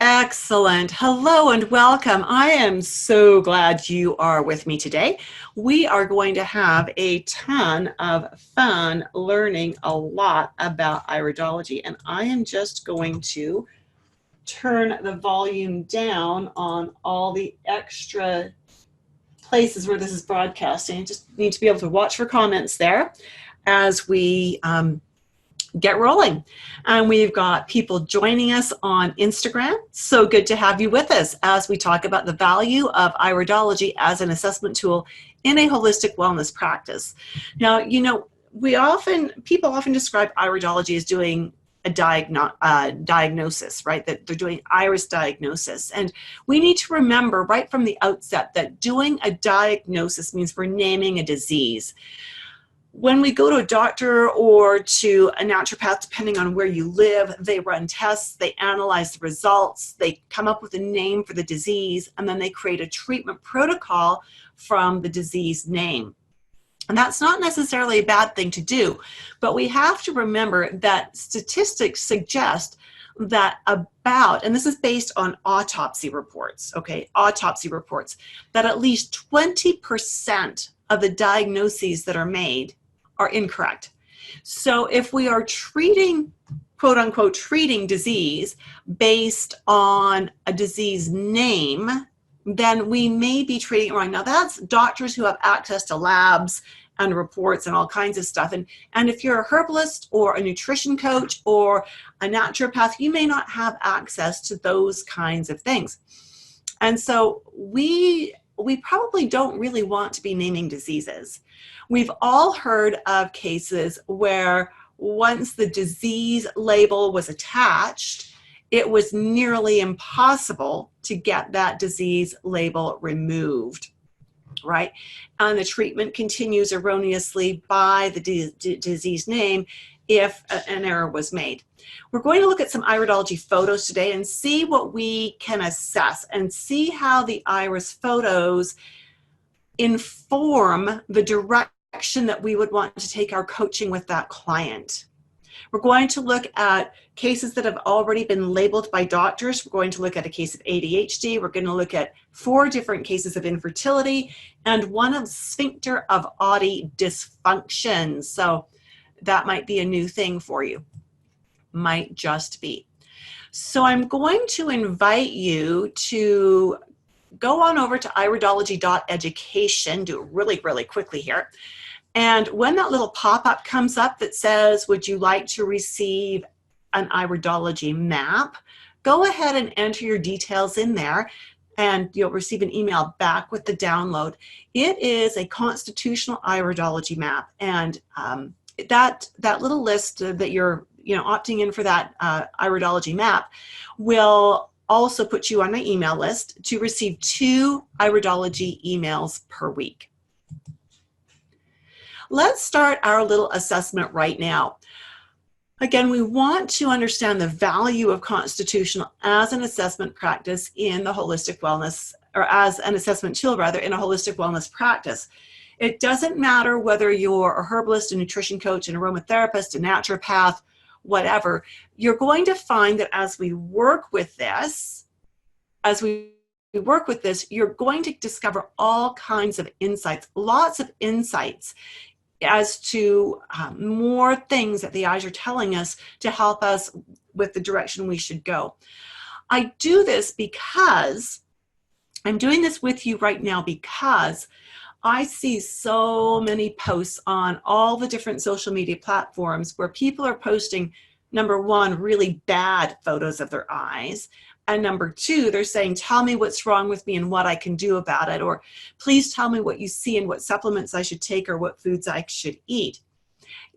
Excellent. Hello and welcome. I am so glad you are with me today. We are going to have a ton of fun learning a lot about iridology, and I am just going to turn the volume down on all the extra places where this is broadcasting. I just need to be able to watch for comments there as we get rolling. And we've got people joining us on Instagram. So good to have you with us as we talk about the value of iridology as an assessment tool in a holistic wellness practice. Now, people often describe iridology as doing a diagnosis, right? That they're doing iris diagnosis. And we need to remember right from the outset that doing a diagnosis means we're naming a disease. When we go to a doctor or to a naturopath, depending on where you live, they run tests, they analyze the results, they come up with a name for the disease, and then they create a treatment protocol from the disease name. And that's not necessarily a bad thing to do, but we have to remember that statistics suggest that and this is based on autopsy reports, okay, autopsy reports, that at least 20% of the diagnoses that are made are incorrect. So if we are treating, quote unquote, treating disease based on a disease name, then we may be treating it wrong. Now that's doctors who have access to labs and reports and all kinds of stuff. And if you're a herbalist or a nutrition coach or a naturopath, you may not have access to those kinds of things. And so we probably don't really want to be naming diseases. We've all heard of cases where once the disease label was attached, it was nearly impossible to get that disease label removed, right? And the treatment continues erroneously by the disease name if an error was made. We're going to look at some iridology photos today and see what we can assess and see how the iris photos inform the direction that we would want to take our coaching with that client. We're going to look at cases that have already been labeled by doctors. We're going to look at a case of ADHD. We're going to look at 4 different cases of infertility and one of sphincter of Oddi dysfunction. So that might be a new thing for you. Might just be. So I'm going to invite you to go on over to iridology.education, do it really, really quickly here. And when that little pop-up comes up that says, would you like to receive an iridology map, go ahead and enter your details in there and you'll receive an email back with the download. It is a constitutional iridology map, and that little list that you're opting in for that iridology map will also put you on my email list to receive 2 iridology emails per week. Let's start our little assessment right now. Again, we want to understand the value of constitutional as an assessment practice in the holistic wellness, or as an assessment tool rather, in a holistic wellness practice. It doesn't matter whether you're a herbalist, a nutrition coach, an aromatherapist, a naturopath, whatever. You're going to find that as we work with this, you're going to discover all kinds of insights, lots of insights as to more things that the eyes are telling us to help us with the direction we should go. I do this because I'm doing this with you right now because I see so many posts on all the different social media platforms where people are posting, number 1, really bad photos of their eyes. And number 2, they're saying, tell me what's wrong with me and what I can do about it. Or please tell me what you see and what supplements I should take or what foods I should eat.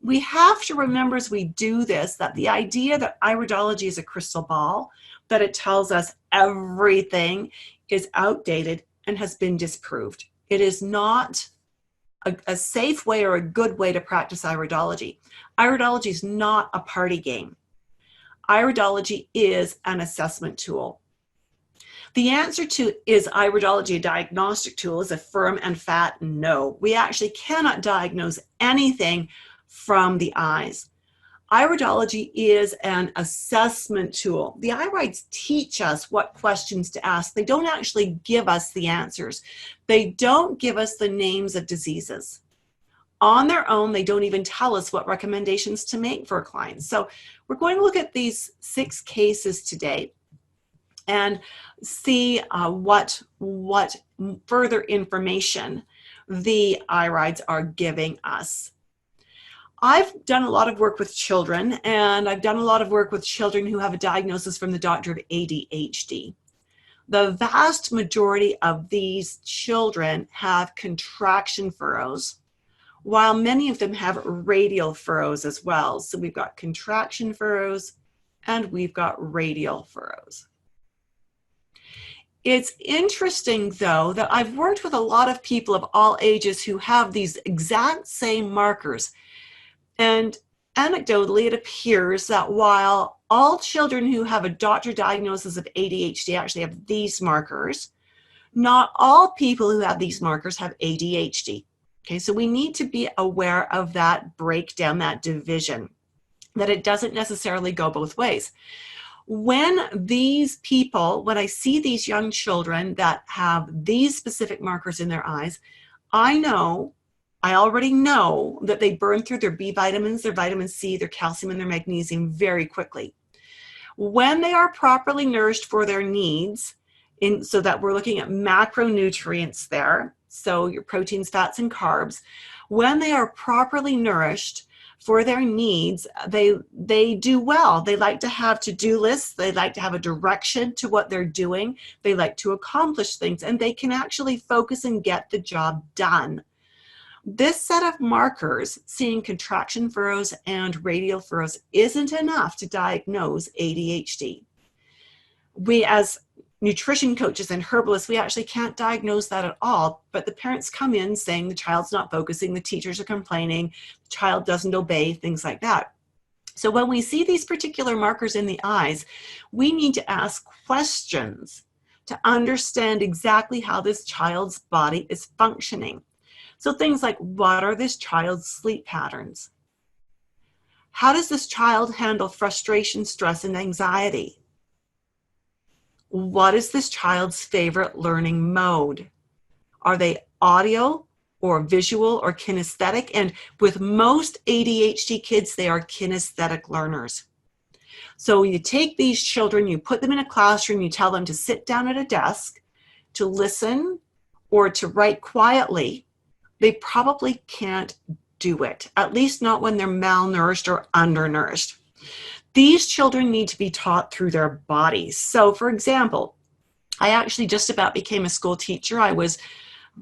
We have to remember as we do this that the idea that iridology is a crystal ball, that it tells us everything, is outdated and has been disproved. It is not a safe way or a good way to practice iridology. Iridology is not a party game. Iridology is an assessment tool. The answer to, is iridology a diagnostic tool, is a firm and fat no. We actually cannot diagnose anything from the eyes. Iridology is an assessment tool. The irides teach us what questions to ask. They don't actually give us the answers. They don't give us the names of diseases. On their own, they don't even tell us what recommendations to make for a client. So we're going to look at these 6 cases today and see what further information the irides are giving us. I've done a lot of work with children, and I've done a lot of work with children who have a diagnosis from the doctor of ADHD. The vast majority of these children have contraction furrows, while many of them have radial furrows as well. So we've got contraction furrows and we've got radial furrows. It's interesting, though, that I've worked with a lot of people of all ages who have these exact same markers. And anecdotally, it appears that while all children who have a doctor diagnosis of ADHD actually have these markers, not all people who have these markers have ADHD. Okay, so we need to be aware of that breakdown, that division, that it doesn't necessarily go both ways. When I see these young children that have these specific markers in their eyes, I already know that they burn through their B vitamins, their vitamin C, their calcium, and their magnesium very quickly. When they are properly nourished for their needs, so that we're looking at macronutrients there, so your proteins, fats, and carbs, when they are properly nourished for their needs, they do well. They like to have to-do lists. They like to have a direction to what they're doing. They like to accomplish things, and they can actually focus and get the job done. This set of markers, seeing contraction furrows and radial furrows, isn't enough to diagnose ADHD. We, as nutrition coaches and herbalists, we actually can't diagnose that at all, but the parents come in saying the child's not focusing, the teachers are complaining, the child doesn't obey, things like that. So when we see these particular markers in the eyes, we need to ask questions to understand exactly how this child's body is functioning. So things like, what are this child's sleep patterns? How does this child handle frustration, stress, and anxiety? What is this child's favorite learning mode? Are they audio or visual or kinesthetic? And with most ADHD kids, they are kinesthetic learners. So you take these children, you put them in a classroom, you tell them to sit down at a desk, to listen, or to write quietly. They probably can't do it, at least not when they're malnourished or undernourished. These children need to be taught through their bodies. So for example, I actually just about became a school teacher. I was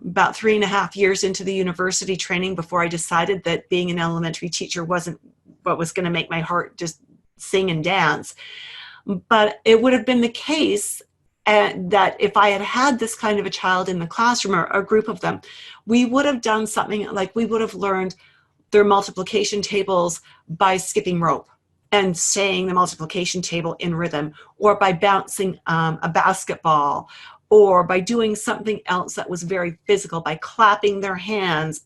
about 3.5 years into the university training before I decided that being an elementary teacher wasn't what was going to make my heart just sing and dance. But it would have been the case that if I had had this kind of a child in the classroom, or a group of them, we would have done something like we would have learned their multiplication tables by skipping rope and saying the multiplication table in rhythm, or by bouncing a basketball, or by doing something else that was very physical, by clapping their hands,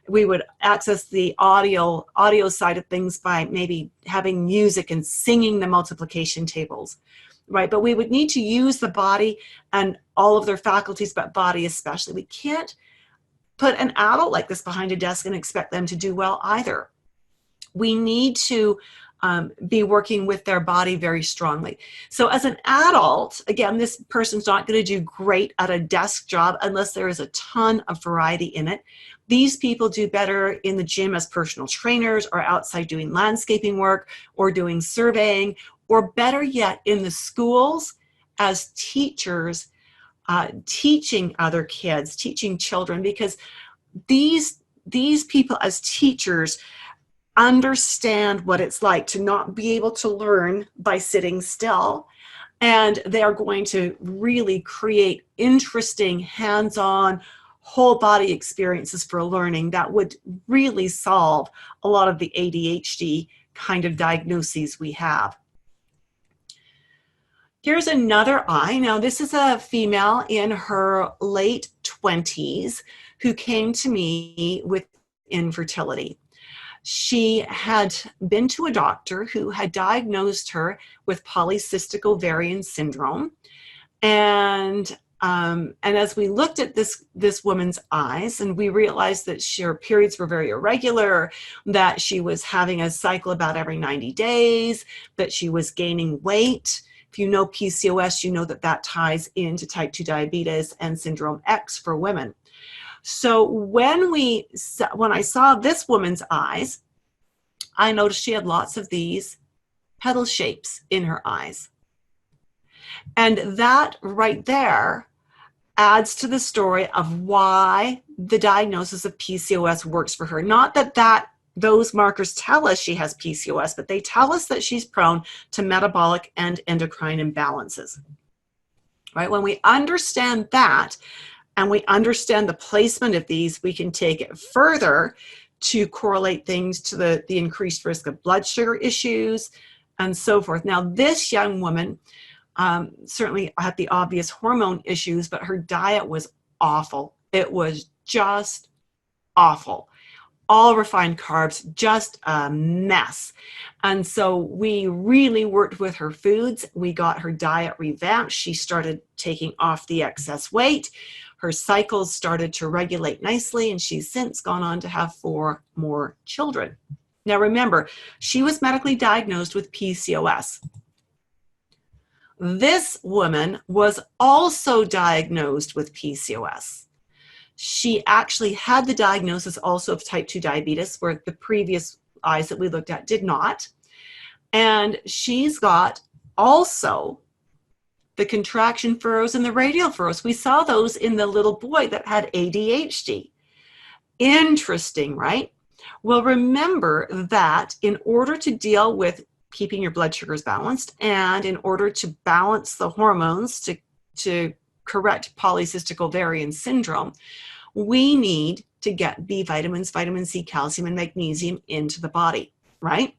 we would access the audio side of things by maybe having music and singing the multiplication tables, right? But we would need to use the body and all of their faculties, but body especially. We can't put an adult like this behind a desk and expect them to do well either. We need to be working with their body very strongly. So as an adult, again, this person's not going to do great at a desk job unless there is a ton of variety in it. These people do better in the gym as personal trainers, or outside doing landscaping work, or doing surveying, or better yet, in the schools as teachers, teaching other kids, teaching children, because these people as teachers understand what it's like to not be able to learn by sitting still. And they are going to really create interesting, hands-on, whole body experiences for learning that would really solve a lot of the ADHD kind of diagnoses we have. Here's another eye. Now, this is a female in her late 20s who came to me with infertility. She had been to a doctor who had diagnosed her with polycystic ovarian syndrome. And as we looked at this woman's eyes, and we realized that her periods were very irregular, that she was having a cycle about every 90 days, that she was gaining weight. If you know PCOS, you know that that ties into type 2 diabetes and syndrome X for women. So when I saw this woman's eyes, I noticed she had lots of these petal shapes in her eyes. And that right there adds to the story of why the diagnosis of PCOS works for her. Not that those markers tell us she has PCOS, but they tell us that she's prone to metabolic and endocrine imbalances. Right? When we understand that, and we understand the placement of these, we can take it further to correlate things to the increased risk of blood sugar issues and so forth. Now, this young woman certainly had the obvious hormone issues, but her diet was awful. It was just awful. All refined carbs, just a mess. And so we really worked with her foods. We got her diet revamped. She started taking off the excess weight. Her cycles started to regulate nicely, and she's since gone on to have 4 more children. Now remember, she was medically diagnosed with PCOS. This woman was also diagnosed with PCOS. She actually had the diagnosis also of type 2 diabetes, where the previous eyes that we looked at did not. And she's got also the contraction furrows and the radial furrows. We saw those in the little boy that had ADHD. Interesting, right? Well, remember that in order to deal with keeping your blood sugars balanced, and in order to balance the hormones to correct polycystic ovarian syndrome, we need to get B vitamins, vitamin C, calcium, and magnesium into the body, right?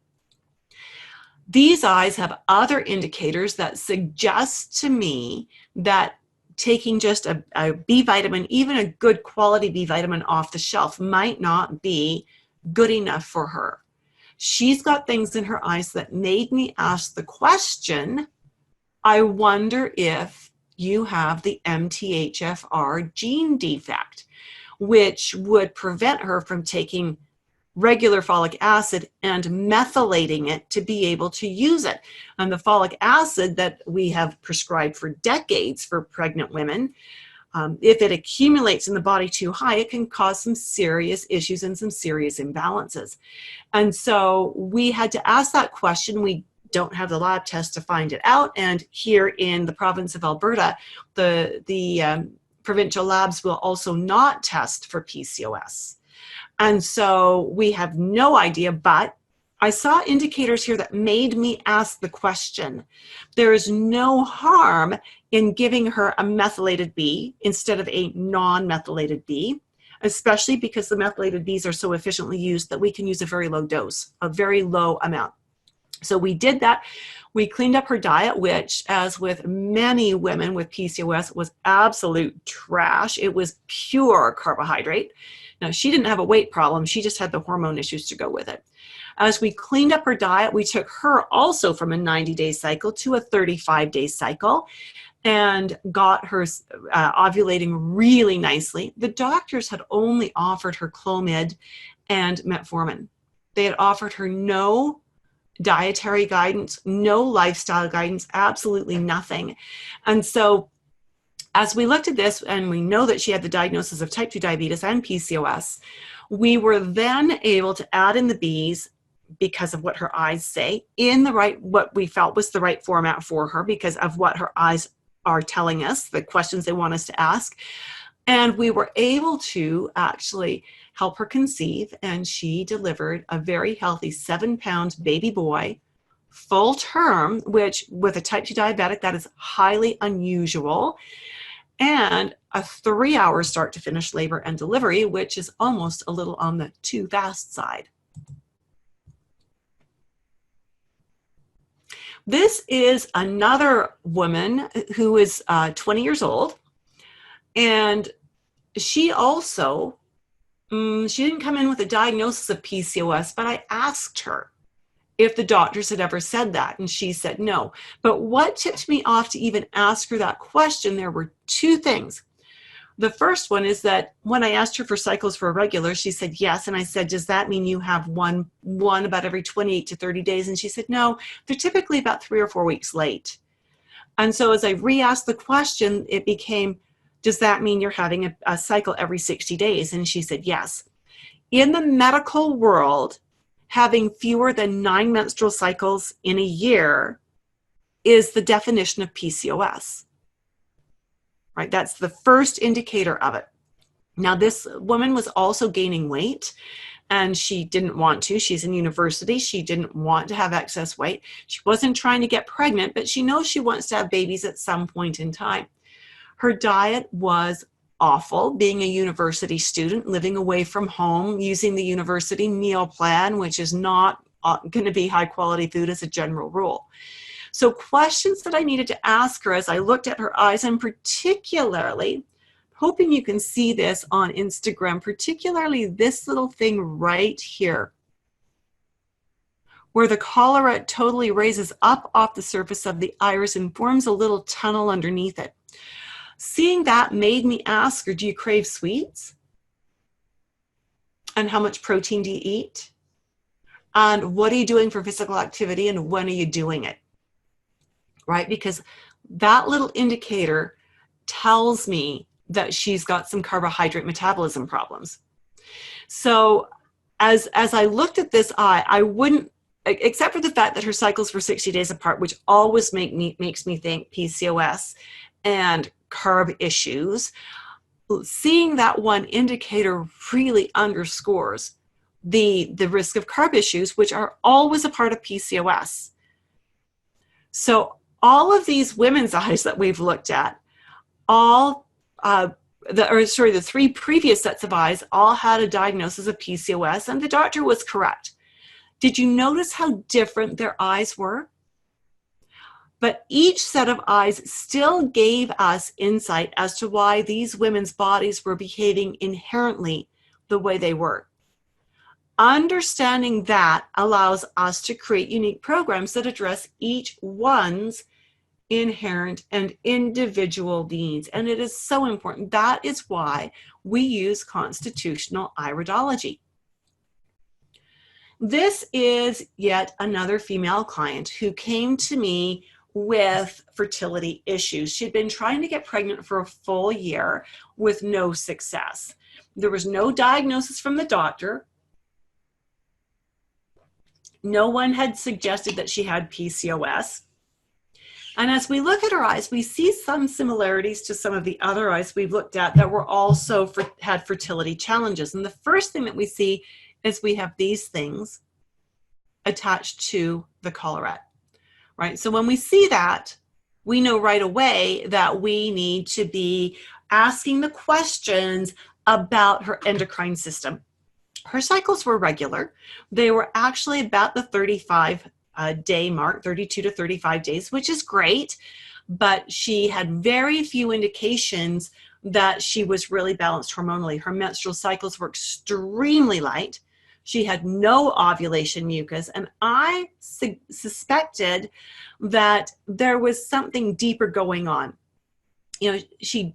These eyes have other indicators that suggest to me that taking just a B vitamin, even a good quality B vitamin off the shelf, might not be good enough for her. She's got things in her eyes that made me ask the question, I wonder if you have the MTHFR gene defect, which would prevent her from taking regular folic acid and methylating it to be able to use it. And the folic acid that we have prescribed for decades for pregnant women, if it accumulates in the body too high, it can cause some serious issues and some serious imbalances. And so we had to ask that question. We don't have the lab test to find it out. And here in the province of Alberta, the provincial labs will also not test for PCOS. And so we have no idea, but I saw indicators here that made me ask the question. There is no harm in giving her a methylated B instead of a non-methylated B, especially because the methylated Bs are so efficiently used that we can use a very low dose, a very low amount. So we did that. We cleaned up her diet, which, as with many women with PCOS, was absolute trash. It was pure carbohydrate. Now, she didn't have a weight problem. She just had the hormone issues to go with it. As we cleaned up her diet, we took her also from a 90-day cycle to a 35-day cycle and got her ovulating really nicely. The doctors had only offered her Clomid and metformin. They had offered her no dietary guidance, no lifestyle guidance, absolutely nothing. And so as we looked at this, and we know that she had the diagnosis of type 2 diabetes and PCOS, we were then able to add in the Bs because of what her eyes say in the right, what we felt was the right format for her because of what her eyes are telling us, the questions they want us to ask. And we were able to actually help her conceive, and she delivered a very healthy 7-pound baby boy, full term, which with a type 2 diabetic, that is highly unusual, and a 3-hour start to finish labor and delivery, which is almost a little on the too fast side. This is another woman who is 20 years old, and she also She didn't come in with a diagnosis of PCOS, but I asked her if the doctors had ever said that, and she said no. But what tipped me off to even ask her that question, there were two things. The first one is that when I asked her for cycles for irregular, she said yes. And I said, does that mean you have one about every 28 to 30 days? And she said, no, they're typically about 3 or 4 weeks late. And so as I re-asked the question, it became, does that mean you're having a cycle every 60 days? And she said, yes. In the medical world, having fewer than 9 menstrual cycles in a year is the definition of PCOS. Right? That's the first indicator of it. Now, this woman was also gaining weight, and she didn't want to. She's in university. She didn't want to have excess weight. She wasn't trying to get pregnant, but she knows she wants to have babies at some point in time. Her diet was awful, being a university student, living away from home, using the university meal plan, which is not going to be high quality food as a general rule. So questions that I needed to ask her as I looked at her eyes, and particularly, hoping you can see this on Instagram, particularly this little thing right here, where the collarette totally raises up off the surface of the iris and forms a little tunnel underneath it. Seeing that made me ask her, do you crave sweets? And how much protein do you eat? And what are you doing for physical activity, and when are you doing it? Right? Because that little indicator tells me that she's got some carbohydrate metabolism problems. So as I looked at this eye, I wouldn't, except for the fact that her cycles were 60 days apart, which always makes me think PCOS and carb issues, seeing that one indicator really underscores the risk of carb issues, which are always a part of PCOS. So all of these women's eyes that we've looked at, the 3 previous sets of eyes all had a diagnosis of PCOS, and the doctor was correct. Did you notice how different their eyes were? But each set of eyes still gave us insight as to why these women's bodies were behaving inherently the way they were. Understanding that allows us to create unique programs that address each one's inherent and individual needs. And it is so important. That is why we use constitutional iridology. This is yet another female client who came to me with fertility issues. She'd been trying to get pregnant for a full year with no success. There was no diagnosis from the doctor. No one had suggested that she had PCOS. And as we look at her eyes, we see some similarities to some of the other eyes we've looked at that were also had fertility challenges. And the first thing that we see is we have these things attached to the collarette, right? So when we see that, we know right away that we need to be asking the questions about her endocrine system. Her cycles were regular. They were actually about the 35-day mark, 32 to 35 days, which is great, but she had very few indications that she was really balanced hormonally. Her menstrual cycles were extremely light. She had no ovulation mucus, and I suspected that there was something deeper going on. You know, she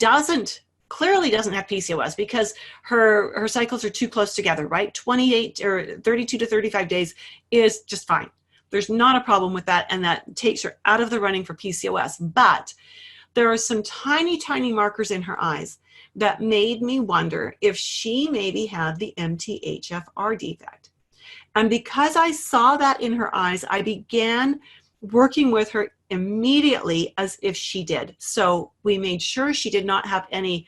clearly doesn't have PCOS because her cycles are too close together, right? 28 or 32 to 35 days is just fine. There's not a problem with that, and that takes her out of the running for PCOS. But there are some tiny, tiny markers in her eyes that made me wonder if she maybe had the MTHFR defect. And because I saw that in her eyes, I began working with her immediately as if she did. So we made sure she did not have any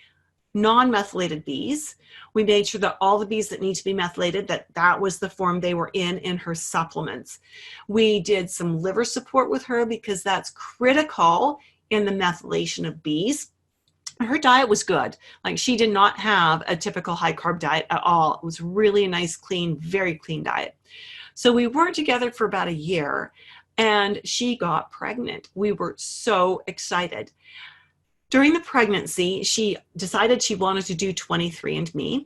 non-methylated bees. We made sure that all the bees that need to be methylated, that was the form they were in her supplements. We did some liver support with her because that's critical in the methylation of bees. Her diet was good. Like, she did not have a typical high carb diet at all. It was really a nice, clean, very clean diet. So we worked together for about a year, and she got pregnant. We were so excited. During the pregnancy, she decided she wanted to do 23andMe.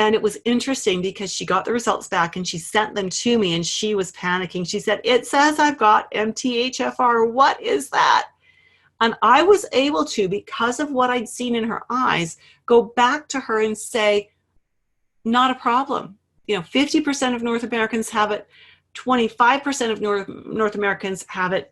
And it was interesting because she got the results back and she sent them to me and she was panicking. She said, "It says I've got MTHFR. What is that?" And I was able to, because of what I'd seen in her eyes, go back to her and say, not a problem. 50% of North Americans have it. 25% of North Americans have it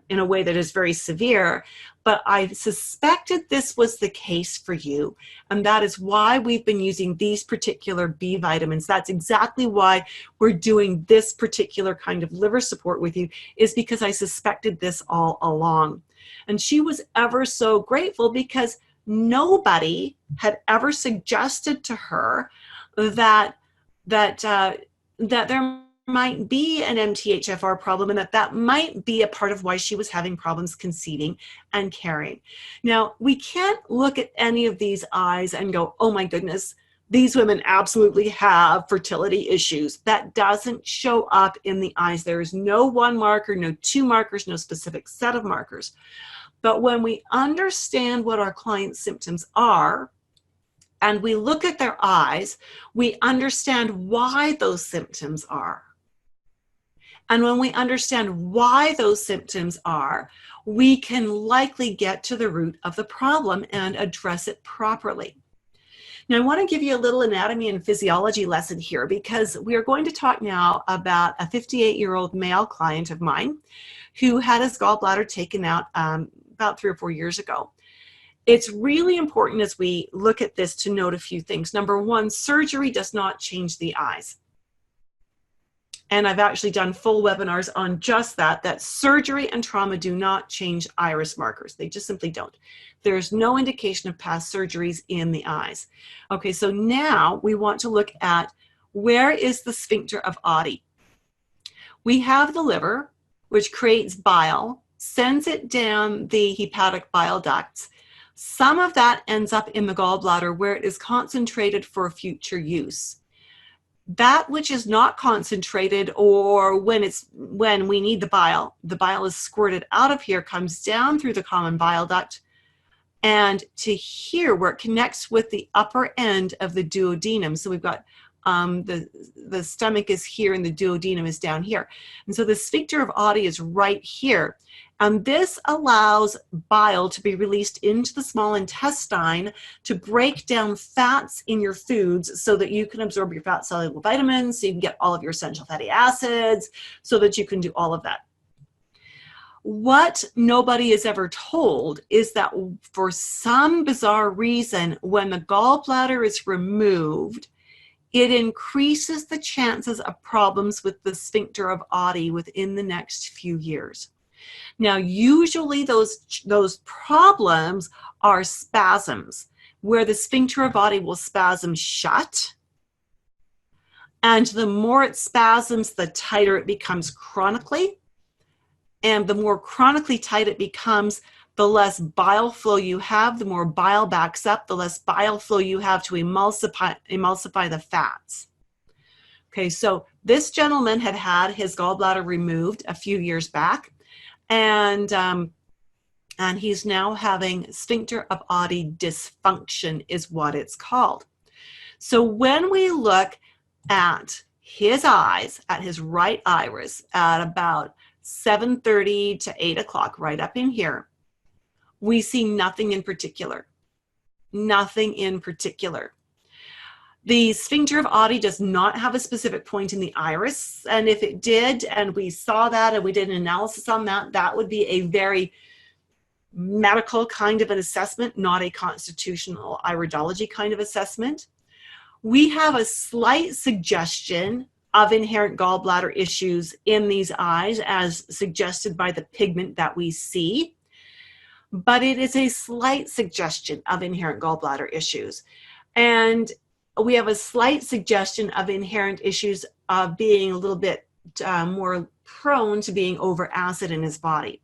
in a way that is very severe. But I suspected this was the case for you. And that is why we've been using these particular B vitamins. That's exactly why we're doing this particular kind of liver support with you, is because I suspected this all along. And she was ever so grateful because nobody had ever suggested to her that there might be an MTHFR problem and that might be a part of why she was having problems conceiving and carrying. Now, we can't look at any of these eyes and go, oh my goodness, these women absolutely have fertility issues. That doesn't show up in the eyes. There is no one marker, no two markers, no specific set of markers. But when we understand what our clients' symptoms are, and we look at their eyes, we understand why those symptoms are. And when we understand why those symptoms are, we can likely get to the root of the problem and address it properly. Now, I want to give you a little anatomy and physiology lesson here, because we are going to talk now about a 58-year-old male client of mine who had his gallbladder taken out about 3 or 4 years ago. It's really important as we look at this to note a few things. Number one, surgery does not change the eyes. And I've actually done full webinars on just that surgery and trauma do not change iris markers. They just simply don't. There's no indication of past surgeries in the eyes. Okay, so now we want to look at, where is the sphincter of Oddi? We have the liver, which creates bile, sends it down the hepatic bile ducts. Some of that ends up in the gallbladder where it is concentrated for future use. That which is not concentrated, or when we need the bile is squirted out of here, comes down through the common bile duct and to here where it connects with the upper end of the duodenum. So we've got the stomach is here and the duodenum is down here. And so the sphincter of Oddi is right here. And this allows bile to be released into the small intestine to break down fats in your foods so that you can absorb your fat soluble vitamins, so you can get all of your essential fatty acids, so that you can do all of that. What nobody is ever told is that for some bizarre reason, when the gallbladder is removed, it increases the chances of problems with the sphincter of Oddi within the next few years. Now, usually those problems are spasms, where the sphincter of Oddi will spasm shut. And the more it spasms, the tighter it becomes chronically. And the more chronically tight it becomes, the less bile flow you have. The more bile backs up, the less bile flow you have to emulsify the fats. Okay, so this gentleman had his gallbladder removed a few years back. And he's now having sphincter of Oddi dysfunction is what it's called. So when we look at his eyes, at his right iris, at about 7:30 to 8 o'clock, right up in here, we see nothing in particular. Nothing in particular. The sphincter of Oddi does not have a specific point in the iris, and if it did, and we saw that and we did an analysis on that, that would be a very medical kind of an assessment, not a constitutional iridology kind of assessment. We have a slight suggestion of inherent gallbladder issues in these eyes, as suggested by the pigment that we see, but it is a slight suggestion of inherent gallbladder issues. And we have a slight suggestion of inherent issues of being a little bit more prone to being over acid in his body.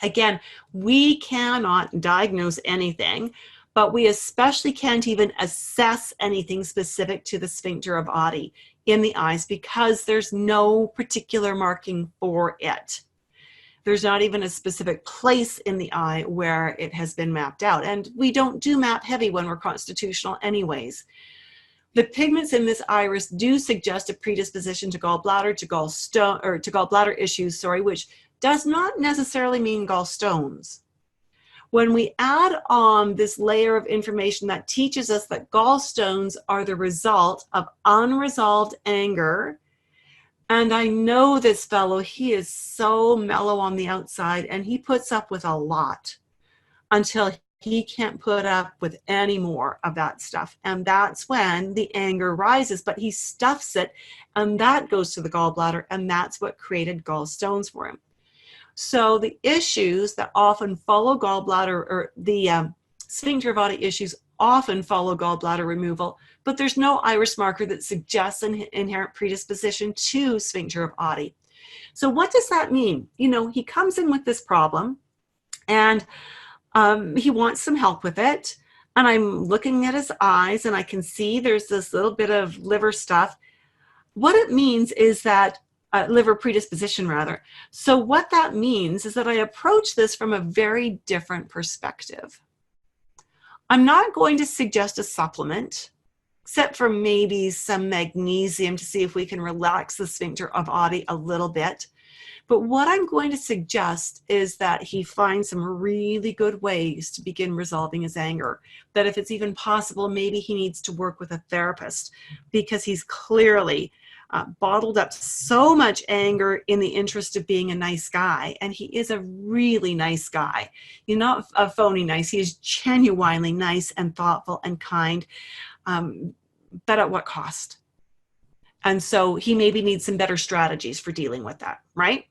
Again, we cannot diagnose anything, but we especially can't even assess anything specific to the sphincter of Oddi in the eyes, because there's no particular marking for it. There's not even a specific place in the eye where it has been mapped out. And we don't do map heavy when we're constitutional anyways. The pigments in this iris do suggest a predisposition to gallbladder, to gallstone, or to gallbladder issues, which does not necessarily mean gallstones. When we add on this layer of information that teaches us that gallstones are the result of unresolved anger, and I know this fellow, he is so mellow on the outside, and he puts up with a lot until he can't put up with any more of that stuff. And that's when the anger rises, but he stuffs it, and that goes to the gallbladder, and that's what created gallstones for him. So the issues that often follow gallbladder, or the sphincter of Oddi issues often follow gallbladder removal, but there's no iris marker that suggests an inherent predisposition to sphincter of Oddi. So what does that mean? You know, he comes in with this problem, and he wants some help with it. And I'm looking at his eyes, and I can see there's this little bit of liver stuff. What it means is that liver predisposition, rather. So what that means is that I approach this from a very different perspective. I'm not going to suggest a supplement, except for maybe some magnesium to see if we can relax the sphincter of Oddi a little bit. But what I'm going to suggest is that he finds some really good ways to begin resolving his anger. That if it's even possible, maybe he needs to work with a therapist, because he's clearly bottled up so much anger in the interest of being a nice guy. And he is a really nice guy. He's not a phony nice. He is genuinely nice and thoughtful and kind, but at what cost? And so he maybe needs some better strategies for dealing with that, right?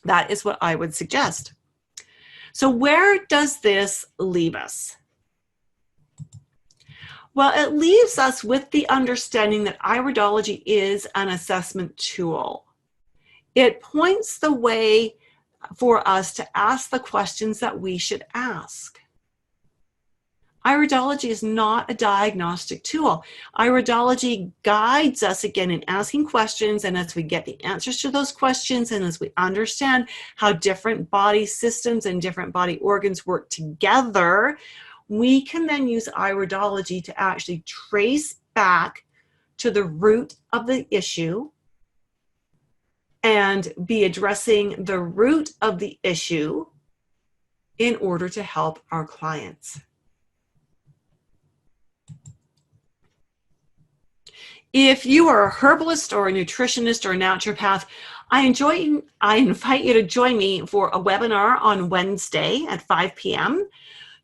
That is what I would suggest. So where does this leave us? Well, it leaves us with the understanding that iridology is an assessment tool. It points the way for us to ask the questions that we should ask. Iridology is not a diagnostic tool. Iridology guides us again in asking questions, and as we get the answers to those questions, and as we understand how different body systems and different body organs work together, we can then use iridology to actually trace back to the root of the issue and be addressing the root of the issue in order to help our clients. If you are a herbalist or a nutritionist or a naturopath, I invite you to join me for a webinar on Wednesday at 5 p.m.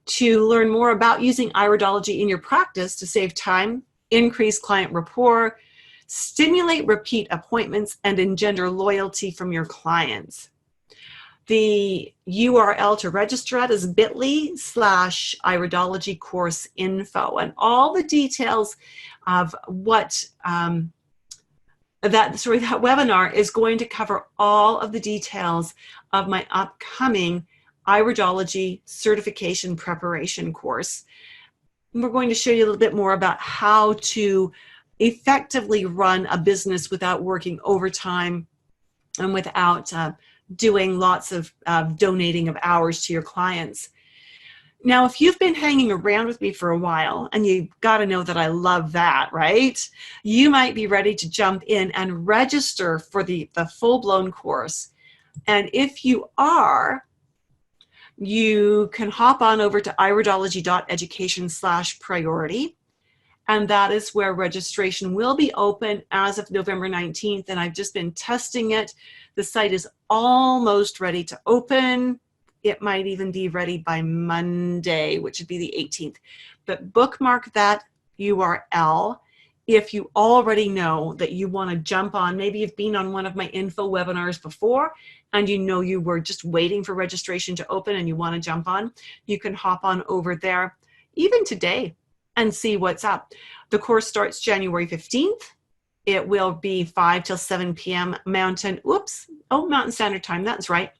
to learn more about using iridology in your practice to save time, increase client rapport, stimulate repeat appointments, and engender loyalty from your clients. The URL to register at is bit.ly/iridology course info, and all the details of what that webinar is going to cover all of the details of my upcoming iridology certification preparation course. And we're going to show you a little bit more about how to effectively run a business without working overtime and without doing lots of donating of hours to your clients. Now, if you've been hanging around with me for a while, and you've got to know that I love that, right? You might be ready to jump in and register for the full-blown course. And if you are, you can hop on over to iridology.education/priority. And that is where registration will be open as of November 19th. And I've just been testing it. The site is almost ready to open. It might even be ready by Monday, which would be the 18th. But bookmark that URL if you already know that you want to jump on. Maybe you've been on one of my info webinars before and you know you were just waiting for registration to open and you want to jump on. You can hop on over there even today and see what's up. The course starts January 15th. It will be 5 till 7 p.m. Mountain Standard Time, that's right.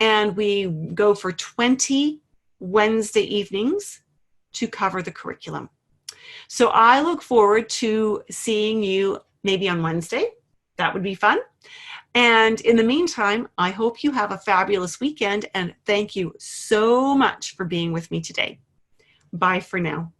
And we go for 20 Wednesday evenings to cover the curriculum. So I look forward to seeing you maybe on Wednesday. That would be fun. And in the meantime, I hope you have a fabulous weekend, and thank you so much for being with me today. Bye for now.